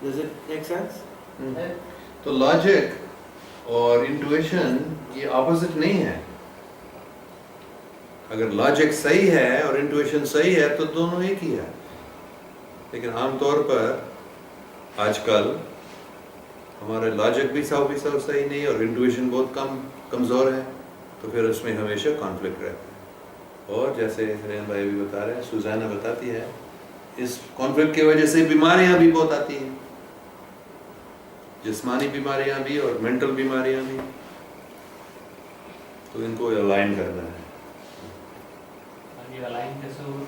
Does it make sense? تو logic اور intuition یہ اپوزٹ نہیں ہے. اگر لاجک صحیح ہے اور انٹویشن صحیح ہے تو دونوں ایک ہی ہے. لیکن عام طور پر آج کل ہمارے لاجک بھی 100% صحیح نہیں اور انٹویشن بہت کمزور ہے, تو پھر اس میں ہمیشہ کانفلکٹ رہتا ہے. اور جیسے حسین بھائی بھی بتا رہے ہیں, سوزانہ بتاتی ہے, اس کانفلکٹ کی وجہ سے بیماریاں بھی بہت آتی ہیں, جسمانی بیماریاں بھی اور مینٹل بیماریاں بھی. تو ان کو الائن کرنا ہے. یہ الائن کیسے ہوگا؟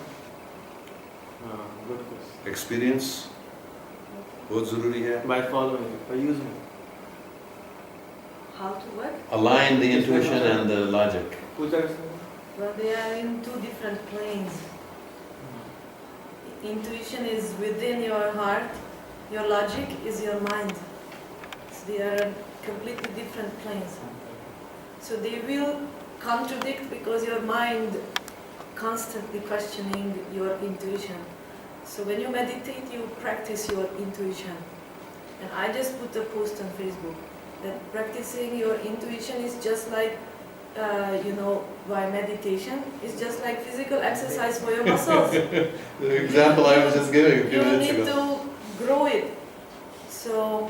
Good question. ایکسپیرئنس بہت ضروری ہے. By following it, by using it. How to what? Align the intuition and the logic. پوچھا کس نے؟ Well, they are in two different planes. Intuition is within your heart, your logic is your mind. So they are completely different planes. So they will contradict because your mind constantly questioning your intuition. So when you meditate, you practice your intuition. And I just put a post on Facebook that practicing your intuition is just like by meditation, it's just like physical exercise for your muscles. The example I was just giving a few You minutes need ago. to grow it. So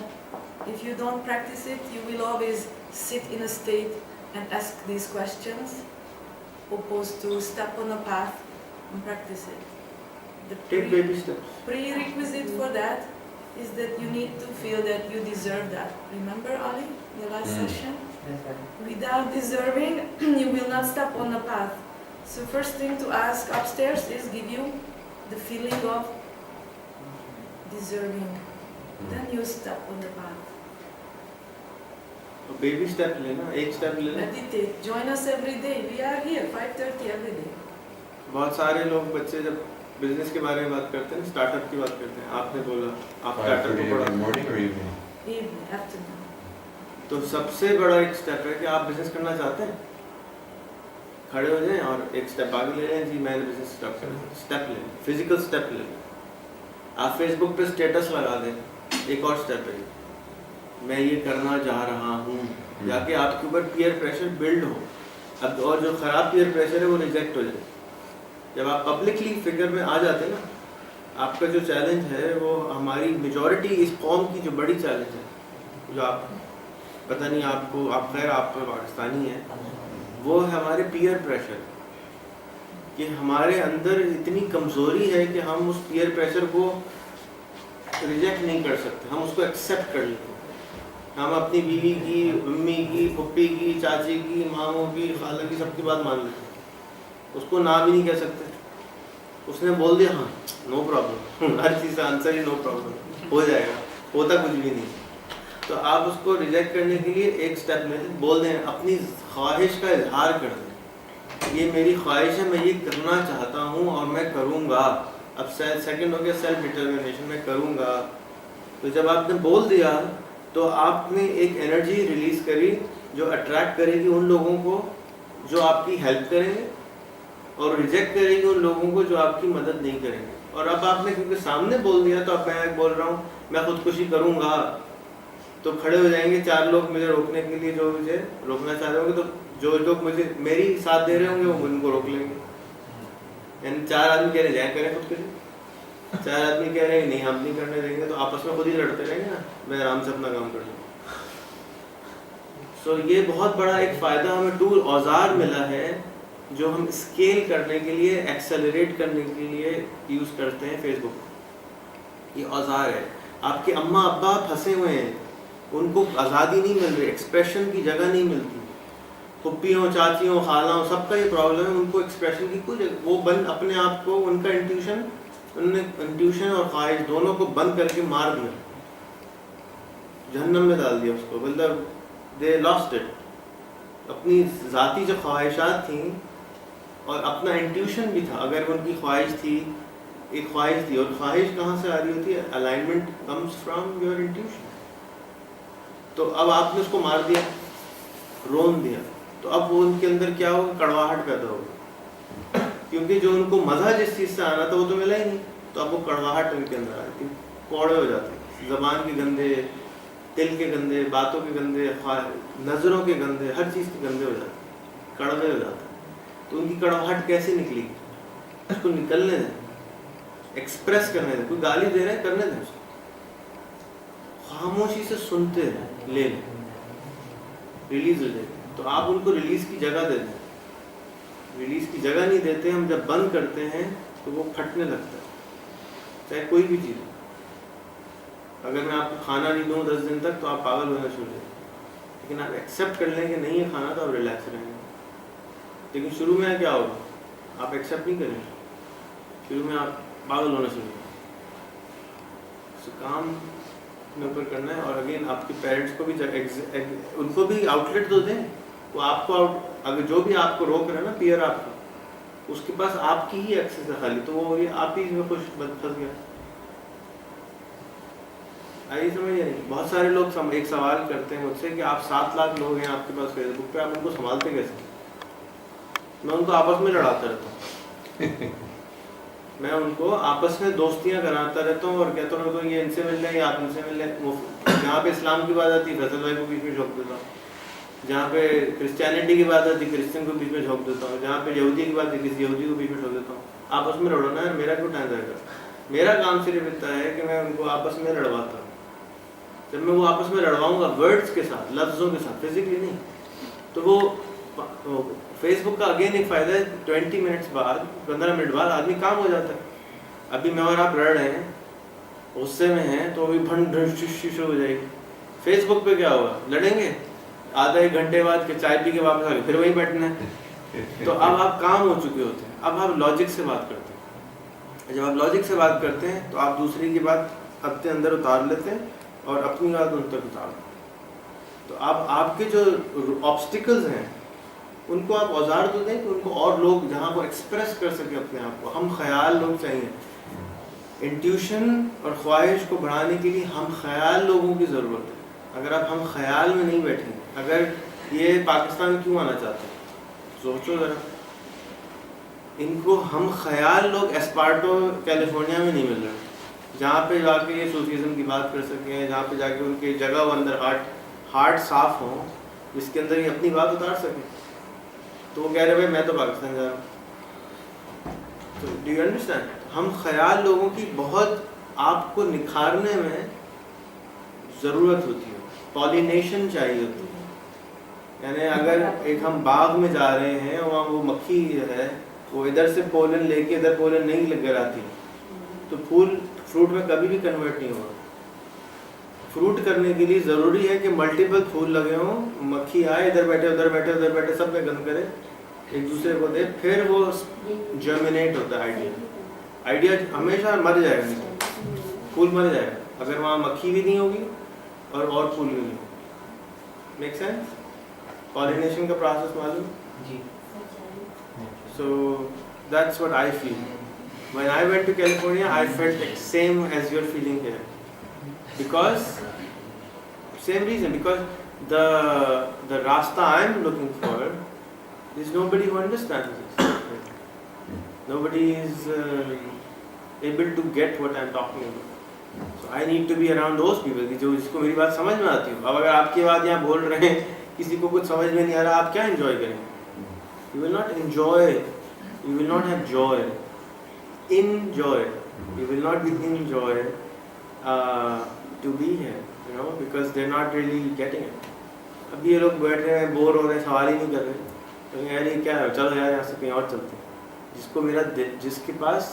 if you don't practice it, you will always sit in a state and ask these questions, opposed to step on a path and practice it. The Take baby steps. prerequisite for that is that you need to feel that you deserve that. Remember, Ali, the last session? Without deserving, you will not step on the path. So first thing to ask upstairs is give you the feeling of deserving. Then you step on the path. Baby step لینا, ایک step لینا. Meditate. Join us every day. We are here 5:30 every day. بہت سارے لوگ بچے جب business کے بارے میں بات کرتے ہیں, اسٹارٹ اپ کی بات کرتے ہیں. آپ نے بولا آپ اسٹارٹ اپ کو پڑھا. Morning or evening? Evening, afternoon. تو سب سے بڑا ایک اسٹیپ ہے کہ آپ بزنس کرنا چاہتے ہیں, کھڑے ہو جائیں اور ایک اسٹیپ آگے لے جائیں. جی میں نے بزنس اسٹارٹ کرنا, اسٹیپ لیں, فزیکل اسٹیپ لیں. آپ فیس بک پہ اسٹیٹس لگا دیں, ایک اور اسٹیپ ہے, میں یہ کرنا چاہ رہا ہوں. جا کے آپ کے اوپر پیئر پریشر بلڈ ہو. اب اور جو خراب پیئر پریشر ہے وہ ریجیکٹ ہو جائے. جب آپ پبلکلی فگر میں آ جاتے ہیں نا, آپ کا جو چیلنج ہے وہ ہماری میجورٹی اس قوم کی جو بڑی چیلنج ہے, جو آپ پتہ نہیں آپ کو, آپ خیر آپ پاکستانی ہیں, وہ ہے ہمارے پیئر پریشر. کہ ہمارے اندر اتنی کمزوری ہے کہ ہم اس پیئر پریشر کو ریجیکٹ نہیں کر سکتے, ہم اس کو ایکسیپٹ کر لیتے ہیں. ہم اپنی بیوی کی, امی کی, پھپھی کی, چاچی کی, ماموں کی, خالہ کی, سب کی بات مان لیتے ہیں. اس کو نہ بھی نہیں کہہ سکتے. اس نے بول دیا ہاں نو پرابلم, ہر چیز کا آنسر ہی نو پرابلم, ہو جائے گا, ہوتا کچھ بھی نہیں. تو آپ اس کو ریجیکٹ کرنے کے لیے ایک اسٹیپ میں بول دیں, اپنی خواہش کا اظہار کر دیں. یہ میری خواہش ہے, میں یہ کرنا چاہتا ہوں اور میں کروں گا. اب سیکنڈ ہو گیا سیلف ڈٹرمنیشن, میں کروں گا. تو جب آپ نے بول دیا تو آپ نے ایک انرجی ریلیز کری جو اٹریکٹ کرے گی ان لوگوں کو جو آپ کی ہیلپ کریں گے, اور ریجیکٹ کرے گی ان لوگوں کو جو آپ کی مدد نہیں کریں گے. اور اب آپ نے کیونکہ سامنے بول دیا تو اب میں بول رہا ہوں میں خودکشی کروں گا, تو کھڑے ہو جائیں گے 4 لوگ مجھے روکنے کے لیے, جو مجھے روکنا چاہ رہے ہوں گے. تو جو لوگ مجھے میری ساتھ دے رہے ہوں گے وہ ان کو روک لیں گے. یعنی 4 آدمی کہہ رہے جائیں کریں خودکشی, 4 آدمی کہہ رہے ہیں نہیں ہم نہیں کرنے دیں گے, تو آپس میں خود ہی لڑتے رہیں گے نا, میں آرام سے اپنا کام کر لوں. سو یہ بہت بڑا ایک فائدہ ہمیں ٹول, اوزار ملا ہے جو ہم اسکیل کرنے کے لیے, ایکسلریٹ کرنے کے لیے یوز کرتے ہیں. فیس بک یہ اوزار ہے. آپ کے اماں ابا پھنسے ہوئے ہیں, ان کو آزادی نہیں مل رہی, ایکسپریشن کی جگہ نہیں ملتی. پھپھیوں, چاچیوں, خالوں, سب کا یہ پرابلم ہے, ان کو ایکسپریشن کی کوئی جگہ, وہ بند اپنے آپ کو, ان کا انٹیوشن, انہوں نے انٹیوشن اور خواہش دونوں کو بند کر کے مار دیا, جہنم میں ڈال دیا اس کو. مطلب دے لاسٹ اٹ. اپنی ذاتی جو خواہشات تھیں اور اپنا انٹیوشن بھی تھا, اگر ان کی خواہش تھی, ایک خواہش تھی, اور خواہش کہاں سے آ رہی ہوتی ہے, alignment comes from your intuition. تو اب آپ نے اس کو مار دیا, رون دیا, تو اب وہ ان کے اندر کیا ہوگا, کڑواہٹ پیدا ہوگی, کیونکہ جو ان کو مزہ جس چیز سے آنا تھا وہ تو ملا ہی نہیں, تو اب وہ کڑواہٹ ان کے اندر آتی, کوڑے ہو جاتے ہیں. زبان کے گندے، دل کے گندے، باتوں کے گندے، نظروں کے گندے، ہر چیز کے گندے ہو جاتے ہیں، کڑوے ہو جاتے ہیں. تو ان کی کڑواہٹ کیسے نکلی؟ اس کو نکلنے دیں، ایکسپریس کرنے دیں. کوئی گالی دے رہے ہیں، کرنے دیں اس کو، خاموشی سے سنتے ہیں، لے لیں، ریلیز ہو جائے. تو آپ ان کو ریلیز کی جگہ دے دیں. ریلیز کی جگہ نہیں دیتے، ہم جب بند کرتے ہیں تو وہ پھٹنے لگتا ہے، چاہے کوئی بھی چیز ہو. اگر میں آپ کو کھانا نہیں دوں 10 دن تک تو آپ پاگل ہونا شروع ہو جائیں، لیکن آپ ایکسیپٹ کر لیں کہ نہیں ہے کھانا تو آپ ریلیکس رہیں گے. لیکن شروع میں کیا ہوگا؟ آپ ایکسیپٹ نہیں کریں گے، شروع میں آپ پاگل ہونا شروع ہو. کام میں اوپر کرنا ہے. اور اگین آپ کے پیرنٹس کو بھی ان کو بھی آؤٹ لیٹ تو دیں. وہ آپ کو اگر جو بھی آپ کو روک رہا ہے نا پیئر آپ کا، اس کے پاس آپ کی ہی ایکسیس ہے خالی، تو وہ آپ ہی میں پھنس گیا. آئی سمجھ یا نہیں؟ بہت سارے لوگ ایک سوال کرتے ہیں مجھ سے کہ آپ 7 لاکھ لوگ ہیں آپ کے پاس فیس بک پہ، آپ ان کو سنبھالتے کیسے؟ میں ان کو آپس میں لڑاتا رہتا ہوں. میں ان کو آپس میں دوستیاں کراتا رہتا ہوں اور کہتا ہوں کہ یہ ان سے مل لیں یا آپ ان سے مل لیں. جہاں پہ اسلام کی بات آتی ہے فیصل بھائی کو بیچ میں جھونک دیتا ہوں. جہاں پہ کرسچینٹی کی بات آتی ہے کرسچن کو بیچ میں جھونک دیتا ہوں. جہاں پہ یہودی کی بات ہے کسی یہودی کو بیچ میں جھونک دیتا ہوں. آپس میں لڑنا ہے، میرا کیوں ٹائم جائے گا؟ میرا کام صرف اتنا ہے کہ میں ان کو آپس میں لڑواتا ہوں. جب میں وہ آپس میں لڑواؤں گا ورڈز کے ساتھ، لفظوں کے ساتھ، فزیکلی نہیں، تو وہ فیس بک کا اگین ایک فائدہ ہے، 20 منٹس بعد 15 منٹ بعد آدمی کام ہو جاتا ہے. ابھی میں اور آپ لڑ رہے ہیں، غصے میں ہیں، تو ابھی بھن شروع ہو جائے گی. فیس بک پہ کیا ہوگا؟ لڑیں گے، آدھا 1 گھنٹے بعد کہ چائے پی کے واپس آ گئے، پھر وہیں بیٹھنا ہے. تو اب آپ کام ہو چکے ہوتے ہیں. اب آپ لاجک سے بات کرتے ہیں. جب آپ لاجک سے بات کرتے ہیں تو آپ دوسرے کی بات اپنے اندر اتار لیتے ہیں اور اپنی بات ان تک اتار لیتے ہیں. تو آپ کے جو آبسٹیکلز ہیں ان کو آپ اوزار تو دیں کہ ان کو اور لوگ جہاں وہ ایکسپریس کر سکیں اپنے آپ کو. ہم خیال لوگ چاہیے. انٹیوشن اور خواہش کو بڑھانے کے لیے ہم خیال لوگوں کی ضرورت ہے. اگر آپ ہم خیال میں نہیں بیٹھیں گے، اگر یہ پاکستان کیوں آنا چاہتے ہیں سوچو ذرا. ان کو ہم خیال لوگ ایسپارٹو کیلیفورنیا میں نہیں مل رہے، جہاں پہ جا کے یہ صوفیزم کی بات کر سکیں، جہاں پہ جا کے ان کی جگہ وہ اندر ہارٹ صاف ہوں جس کے اندر یہ اپنی بات اتار سکیں. تو وہ کہہ رہے بھائی میں تو پاکستان جا رہا ہوں. تو ڈو یو انڈرسٹینڈ؟ ہم خیال لوگوں کی بہت آپ کو نکھارنے میں ضرورت ہوتی ہے. پالینیشن چاہیے ہوتی ہے. یعنی اگر ایک ہم باغ میں جا رہے ہیں وہاں وہ مکھی ہے، وہ ادھر سے پولن لے کے ادھر پولن نہیں لگ کر آتی، تو پھول فروٹ میں کبھی بھی کنورٹ نہیں ہوگا. فروٹ کرنے کے لیے ضروری ہے کہ ملٹیپل پھول لگے ہوں، مکھی آئے، ادھر بیٹھے ادھر بیٹھے ادھر بیٹھے، سب میں گند کرے، ایک دوسرے کو دے، پھر وہ جرمینیٹ ہوتا ہے. آئیڈیا ہمیشہ مر جائے گا، پھول مر جائے گا اگر وہاں مکھی بھی نہیں ہوگی اور پھول بھی نہیں ہوگی. Make sense? پالینیشن کا پروسیس معلوم؟ جی. So that's what I feel. When I went to California, I felt the same as you're feeling here. Because same reason, because the rasta I'm looking for, there's nobody who understands this. Nobody is able to get what I'm talking about. So I need to be around those people جو جس کو میری بات سمجھ میں آتی ہو. اب اگر آپ کی بات یہاں بول رہے ہیں کسی کو کچھ سمجھ میں نہیں آ رہا، آپ کیا انجوائے کریں گے؟ You will not enjoy, you will not have joy, in joy, you will not be in joy to be here, you know, because they're not really getting it. اب یہ لوگ بیٹھ رہے ہیں، بور ہو رہے ہیں، سوال ہی نہیں کر رہے، تو یار یہ کیا ہے، چلو یار یہاں سے کہیں اور چلتے ہیں. جس کو میرا جس کے پاس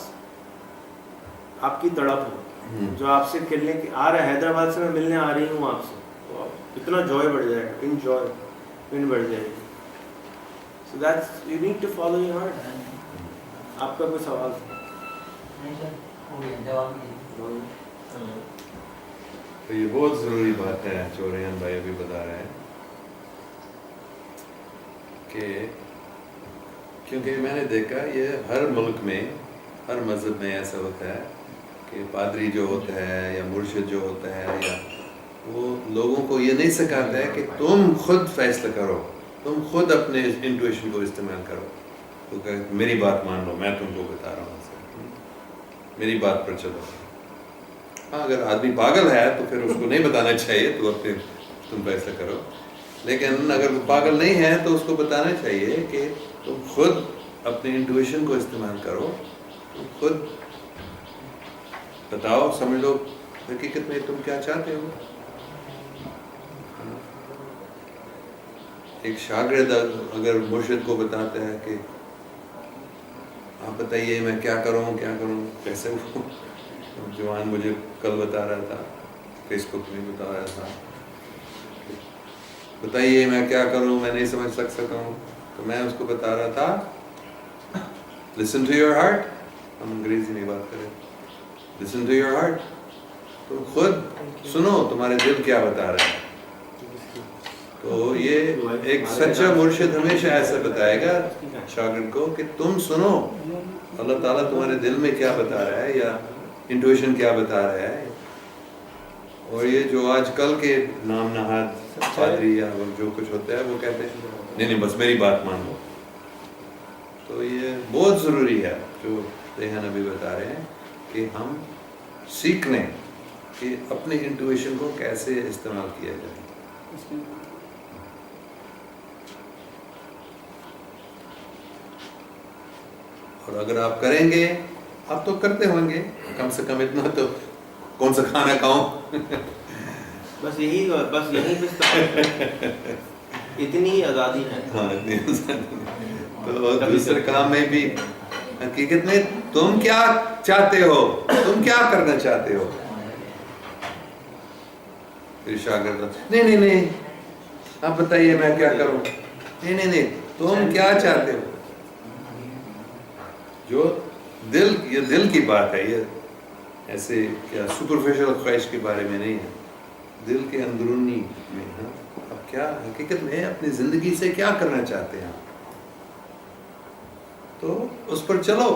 آپ کی تڑپ ہو، جو آپ سے کھیلنے کی آ رہا ہے، حیدرآباد سے میں ملنے آ رہی ہوں آپ سے، تو اتنا جوائے بڑھ جائے گا، ان جوائے ان بڑھ جائے گی. So that's, you need to follow your heart. آپ کا کوئی سوال؟ نہیں سر، ہو گیا جواب دیجیے. تو یہ بہت ضروری بات ہے جو ریحان بھائی ابھی بتا رہے ہیں، کہ کیونکہ میں نے دیکھا یہ ہر ملک میں ہر مذہب میں ایسا ہوتا ہے کہ پادری جو ہوتا ہے یا مرشد جو ہوتا ہے، یا وہ لوگوں کو یہ نہیں سکھاتا ہے کہ تم خود فیصلہ کرو، تم خود اپنے انٹویشن کو استعمال کرو. تو کہ میری بات مان لو، میں تم کو بتا رہا ہوں، میری بات پر چلو. ہاں اگر آدمی پاگل ہے تو پھر اس کو نہیں بتانا چاہیے تو اپنے تم ایسا کرو، لیکن اگر وہ پاگل نہیں ہے تو اس کو بتانا چاہیے کہ تم خود اپنی انٹویشن کو استعمال کرو، تم خود بتاؤ، سمجھ لو حقیقت میں تم کیا چاہتے ہو. ایک شاگرد اگر مرشد کو بتاتا ہے کہ آپ بتائیے میں کیا کروں کیسے وہ جوان مجھے کل بتا رہا تھا، فیس بک میں بتا رہا تھا، بتائیے میں کیا کروں، میں نہیں سمجھ سکتا ہوں، تو میں اس کو بتا رہا تھا listen to your heart. ہم انگریزی میں بات کریں، listen to your heart. تو خود سنو تمہارے دل کیا بتا رہا ہے. تو یہ ایک سچا مرشد ہمیشہ ایسا بتائے گا شاگرد کو کہ تم سنو اللہ تعالیٰ تمہارے دل میں کیا بتا رہا ہے یا انٹویشن کیا بتا رہا ہے. اور یہ جو آج کل کے نام نہاد پادری یا جو کچھ ہوتا ہے وہ کہتے ہیں نہیں بس میری بات مان لو. تو یہ بہت ضروری ہے جو ریحان ابھی بتا رہے ہیں کہ ہم سیکھ لیں کہ اپنی انٹویشن کو کیسے استعمال کیا جائے. اور اگر آپ کریں گے، آپ تو کرتے ہوں گے کم سے کم اتنا تو کون سا کھانا کھاؤں بس یہی پہ اتنی آزادی ہے. ہاں اتنی آزادی. تو دوسرے کام میں بھی حقیقت میں تم کیا چاہتے ہو، تم کیا کرنا چاہتے ہو. پھر شاگرد نہیں آپ بتائیے میں کیا کروں. نہیں تم کیا چاہتے ہو. جو یہ دل کی بات ہے، یہ ایسے کیا سپرفیشل خواہش کے بارے میں نہیں ہے، دل کے اندرونی میں. اب کیا حقیقت میں اپنی زندگی سے کیا کرنا چاہتے ہیں تو اس پر چلو.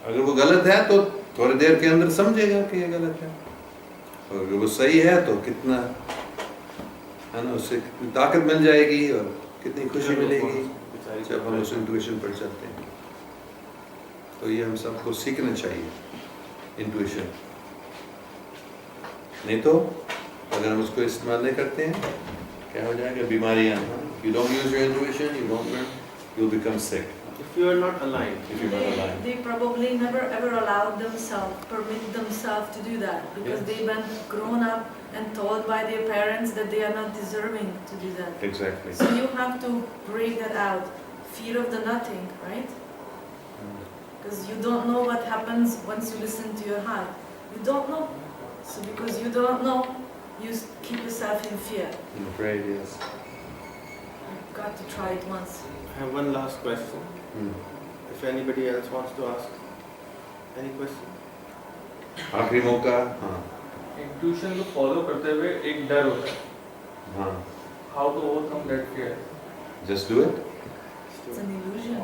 اگر وہ غلط ہے تو تھوڑی دیر کے اندر سمجھے گا کہ یہ غلط ہے، اور اگر وہ صحیح ہے تو کتنا ہے نا اس سے کتنی طاقت مل جائے گی اور کتنی خوشی ملے گی جب ہم اس انٹویشن پر چلتے ہیں. تو یہ ہم سب کو سیکھنا چاہیے انٹویشن. نہیں تو اگر ہم اس کو استعمال نہیں کرتے ہیں کیا ہو جائے گا، بیماریاں. You don't use your intuition, you won't learn, you'll become sick. If you are not aligned. They probably never ever allowed themselves, permit themselves to do that because Yes. they've been grown up and told by their parents that they are not deserving to do that. Exactly. So you have to break that out. Fear of the nothing, right? Because you don't know what happens once you listen to your heart. You don't know. So because you don't know, you keep yourself in fear. I'm afraid, yes. You've got to try it once. I have one last question. If anybody else wants to ask any question. آخری موقع. ہاں intuition کو follow کرتے ہوئے ایک ڈر ہوتا ہے. ہاں how to overcome that fear. Just do it. It's an illusion.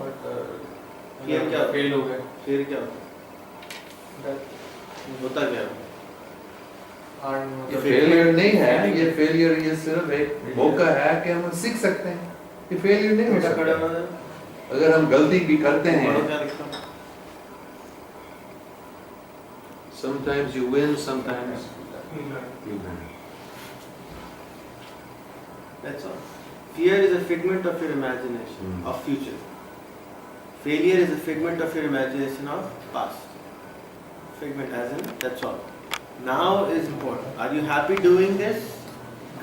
Fear کیا فیل ہو گئے. پھر کیا ہوتا کیا یہ فیلئر نہیں ہے، یہ فیلئر یہ صرف ایک موقع ہے کہ ہم سیکھ سکتے ہیں. یہ فیلئر نہیں ہو سکتا اگر ہم غلطی بھی کرتے ہیں. Sometimes you win, sometimes you win. That's all. Fear is a figment of your imagination of future. Failure is a figment of your imagination of past. Figment as in, that's all. Now is important. Are you happy doing this?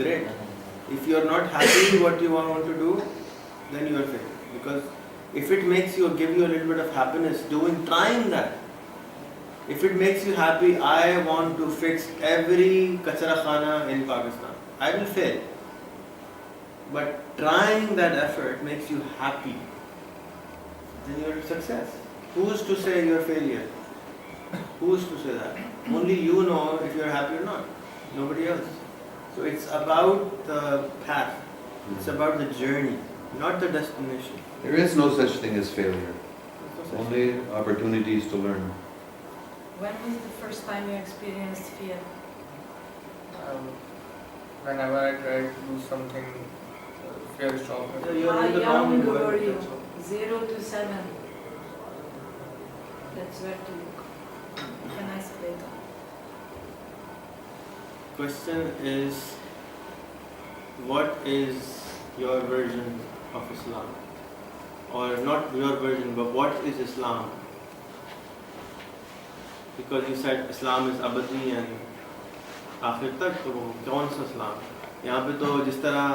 Great. If you are not happy with what you want to do, then you are failing. Because if it makes you, give you a little bit of happiness trying that. If it makes you happy, I want to fix every kachra khana in Pakistan, I will fail. But trying that effort makes you happy, then you are a success. Who is to say you are a failure? Who is to say that? Only you know if you are happy or not. Nobody else. So it's about the path. It's about the journey, not the destination. There is no such thing as failure. Only opportunities to learn. When was the first time you experienced fear? Whenever I try to do something, fear is stronger. So you are How in the young wrong were world. you? 0 to 7. That's where to look. Can I explain that? Question is, what is your version of Islam? Or not your version, but what is Islam? Because you said Islam is abadi and آخر تک, تو وہ کون سا اسلام؟ یہاں پہ تو جس طرح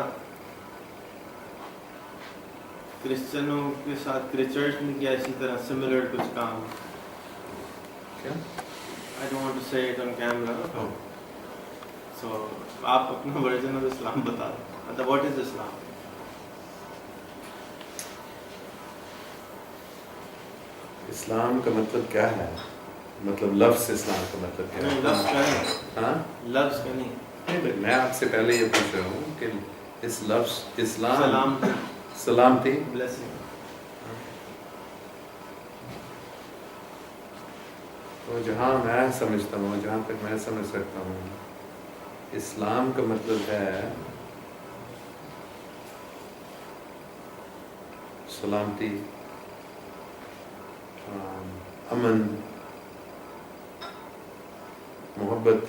کرسچنوں کے ساتھ چرچ نے کیا, اسی طرح سملر کچھ کام. کیا؟ I don't want to say it on camera. So آپ اپنا ورژن آف اسلام بتا دیں. مطلب واٹ از اسلام؟ اسلام کا مطلب کیا ہے؟ مطلب لفظ اسلام کا مطلب کیا ہے؟ لفظ کا نہیں. ہاں لفظ کا نہیں. میں آپ سے پہلے یہ پوچھ رہا ہوں کہ اس لفظ اسلام سلام, سلامتی بلیسنگ. تو جہاں میں سمجھتا ہوں, جہاں تک میں سمجھ سکتا ہوں, اسلام کا مطلب ہے سلامتی, امن, محبت.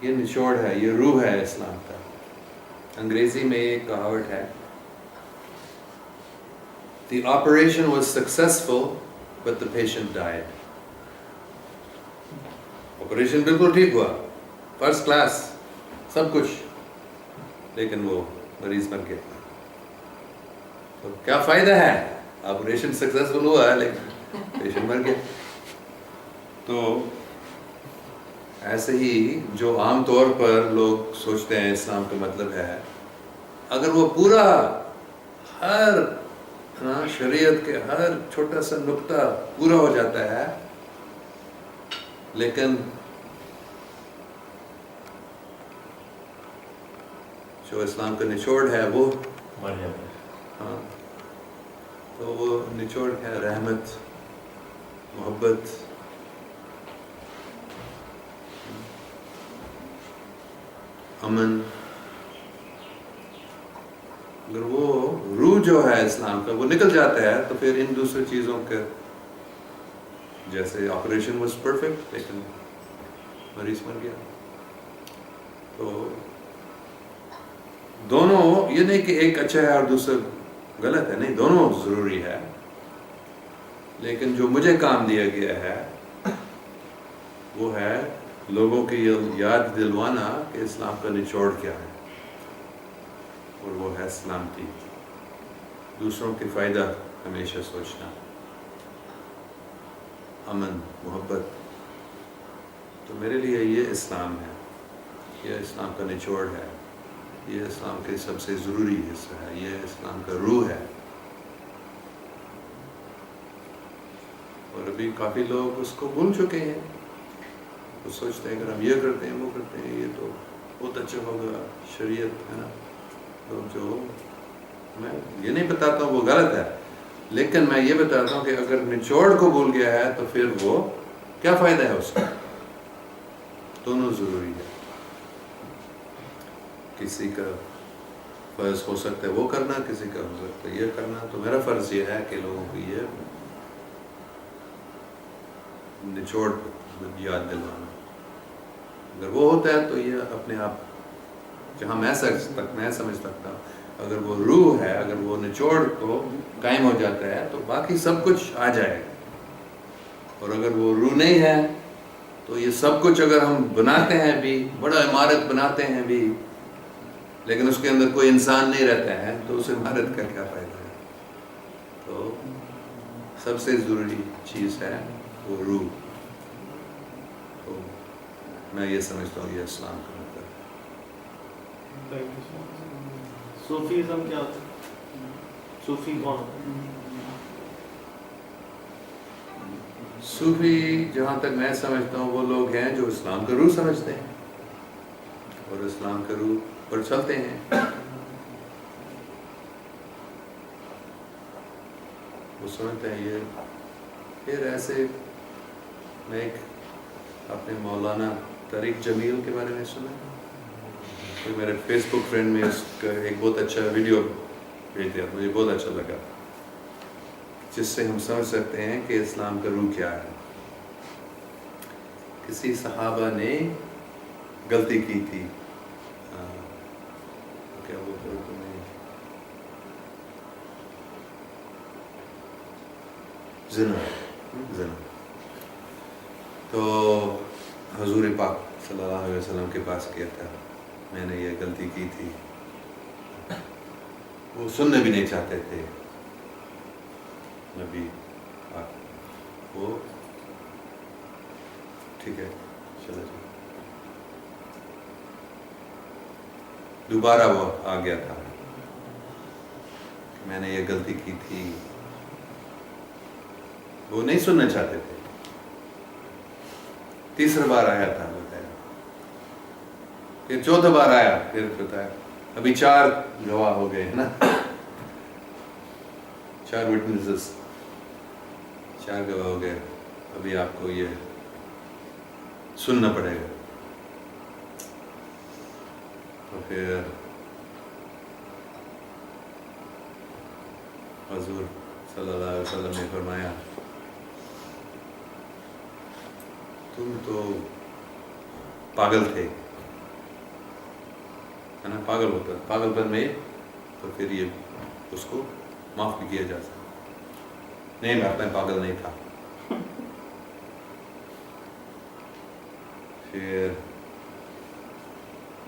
یہ نچوڑ ہے, یہ روح ہے اسلام کا. انگریزی میں ایک کہاوت ہے, The operation was successful, but the patient died. Operation بالکل ٹھیک ہوا, فرسٹ کلاس سب کچھ, لیکن وہ مریض مر گیا. تو کیا فائدہ ہے؟ آپریشن سکسیسفل ہوا ہے لیکن پیشنٹ مر گیا. تو ایسے ہی جو عام طور پر لوگ سوچتے ہیں اسلام کا مطلب ہے, اگر وہ پورا ہر شریعت کے ہر چھوٹا سا نقطہ پورا ہو جاتا ہے, لیکن جو اسلام کا نچوڑ ہے وہ مر جاتا ہے. ہاں, تو وہ نچوڑ ہے رحمت, محبت, امن. اگر وہ روح جو ہے اسلام کا وہ نکل جاتا ہے تو پھر ان دوسری چیزوں کے, جیسے آپریشن واز پرفیکٹ لیکن مریض مر گیا. تو دونوں, یہ نہیں کہ ایک اچھا ہے اور دوسرا غلط ہے, نہیں, دونوں ضروری ہے. لیکن جو مجھے کام دیا گیا ہے وہ ہے لوگوں کی یاد دلوانا کہ اسلام کا نچوڑ کیا ہے, اور وہ ہے سلامتی, دوسروں کے فائدہ ہمیشہ سوچنا, امن, محبت. تو میرے لیے یہ اسلام ہے, یہ اسلام کا نچوڑ ہے, یہ اسلام کے سب سے ضروری حصہ ہے, یہ اسلام کا روح ہے. اور ابھی کافی لوگ اس کو بھول چکے ہیں, وہ سوچتے ہیں کہ ہم یہ کرتے ہیں وہ کرتے ہیں, یہ تو بہت اچھا ہوگا, شریعت ہے نا. تو جو میں یہ نہیں بتاتا ہوں وہ غلط ہے, لیکن میں یہ بتاتا ہوں کہ اگر نچوڑ کو بھول گیا ہے تو پھر وہ کیا فائدہ ہے اس کا. دونوں ضروری ہے. کسی کا فرض ہو سکتا ہے وہ کرنا, کسی کا ہو سکتا ہے یہ کرنا. تو میرا فرض یہ ہے کہ لوگوں کو یہ نچوڑ یاد دلوانا. اگر وہ ہوتا ہے تو یہ اپنے آپ, جہاں میں سمجھ سکتا ہوں, اگر وہ روح ہے, اگر وہ نچوڑ کو قائم ہو جاتا ہے تو باقی سب کچھ آ جائے گا. اور اگر وہ روح نہیں ہے تو یہ سب کچھ اگر ہم بناتے ہیں بھی, بڑا عمارت بناتے ہیں بھی, لیکن اس کے اندر کوئی انسان نہیں رہتا ہے تو اس عمارت کا کیا فائدہ ہے. تو سب سے ضروری چیز ہے وہ روح. تو میں یہ سمجھتا ہوں یہ اسلام کا مطلب ہے. صوفیزم کیا ہوتا ہے؟ صوفی کون ہوتا ہے؟ صوفی جہاں تک میں سمجھتا ہوں وہ لوگ ہیں جو اسلام کا روح سمجھتے ہیں اور اسلام کا روح پر چلتے ہیں. وہ سمجھتے ہیں یہ. پھر ایسے میں ایک اپنے مولانا طارق جمیل کے بارے میں سنا, تو میرے فیس بک فرینڈ میں اس کا ایک بہت اچھا ویڈیو بھیج دیا, مجھے بہت اچھا لگا, جس سے ہم سمجھ سکتے ہیں کہ اسلام کا روح کیا ہے. کسی صحابہ نے غلطی کی تھی, کیا بولتے ہو تمہیں, زنا. تو حضور پاک صلی اللہ علیہ وسلم کے پاس کیا تھا, میں نے یہ غلطی کی تھی. وہ سننے بھی نہیں چاہتے تھے نبی پاک. وہ ٹھیک ہے چلو جی, دوبارہ وہ آ گیا تھا, میں نے یہ غلطی کی تھی. وہ نہیں سننا چاہتے تھے. تیسرا بار آیا تھا, بتایا, پھر چوتھا بار آیا, پھر بتایا, ابھی 4 گواہ ہو گئے ہیں نا, 4 وٹنسز, 4 گواہ ہو گئے, ابھی آپ کو یہ سننا پڑے گا. تو پھر حضور صلی اللہ علیہ وسلم نے فرمایا, تم تو پاگل تھے, ہے نا, پاگل ہوتا ہے, پاگل پن میں, تو پھر یہ اس کو معاف بھی کیا جا سکتا. نہیں, میں پاگل نہیں تھا. پھر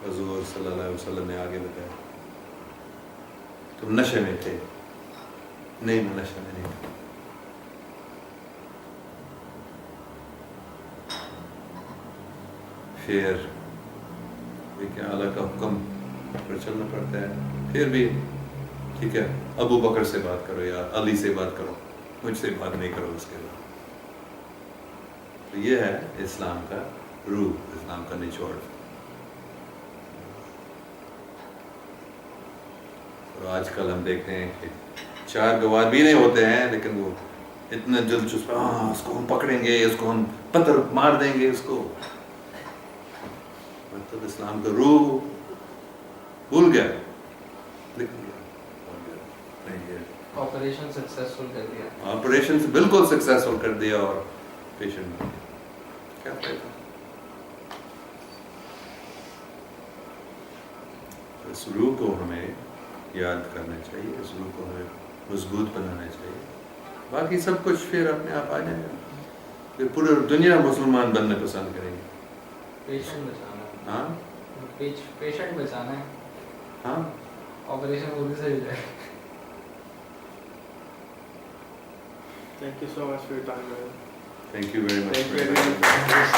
حضور صلی اللہ علیہ وسلم نے آگے بتایا, تم نشے میں تھے. نہیں, میں نشے میں نہیں تھا. پھر کیا اللہ کا حکم پر چلنا پڑتا ہے. پھر بھی ٹھیک ہے, ابو بکر سے بات کرو یا علی سے بات کرو, مجھ سے بات نہیں کرو اس کے بعد. تو یہ ہے اسلام کا روح, اسلام کا نچوڑ. اور آج کل ہم دیکھتے ہیں کہ 4 گواہ بھی نہیں ہوتے ہیں, لیکن وہ اتنا دلچسپ, اس کو ہم پکڑیں گے, اس کو ہم پتھر مار دیں گے, اس کو. مطلب اسلام کا روح بھول گیا, لکھ لیا, آپریشن سکسیسفل کر دیا, آپریشن بالکل سکسیسفل کر دیا, اور پیشنٹ کیا فائدہ. اس روح کو ہمیں یاد کرنا چاہیے, اس روح کو ہمیں مضبوط بنانا چاہیے. باقی سب کچھ پھر اپنے آپ آ جائے گا. پھر پورے دنیا مسلمان بننے پسند کریں گے. پیشنٹ بچانا ہے, ہاں, پیشنٹ بچانا ہے, ہاں. آپریشن پوری سے ہو جائے. Thank you so much for your time, man. Thank you very much. Thank you, everyone.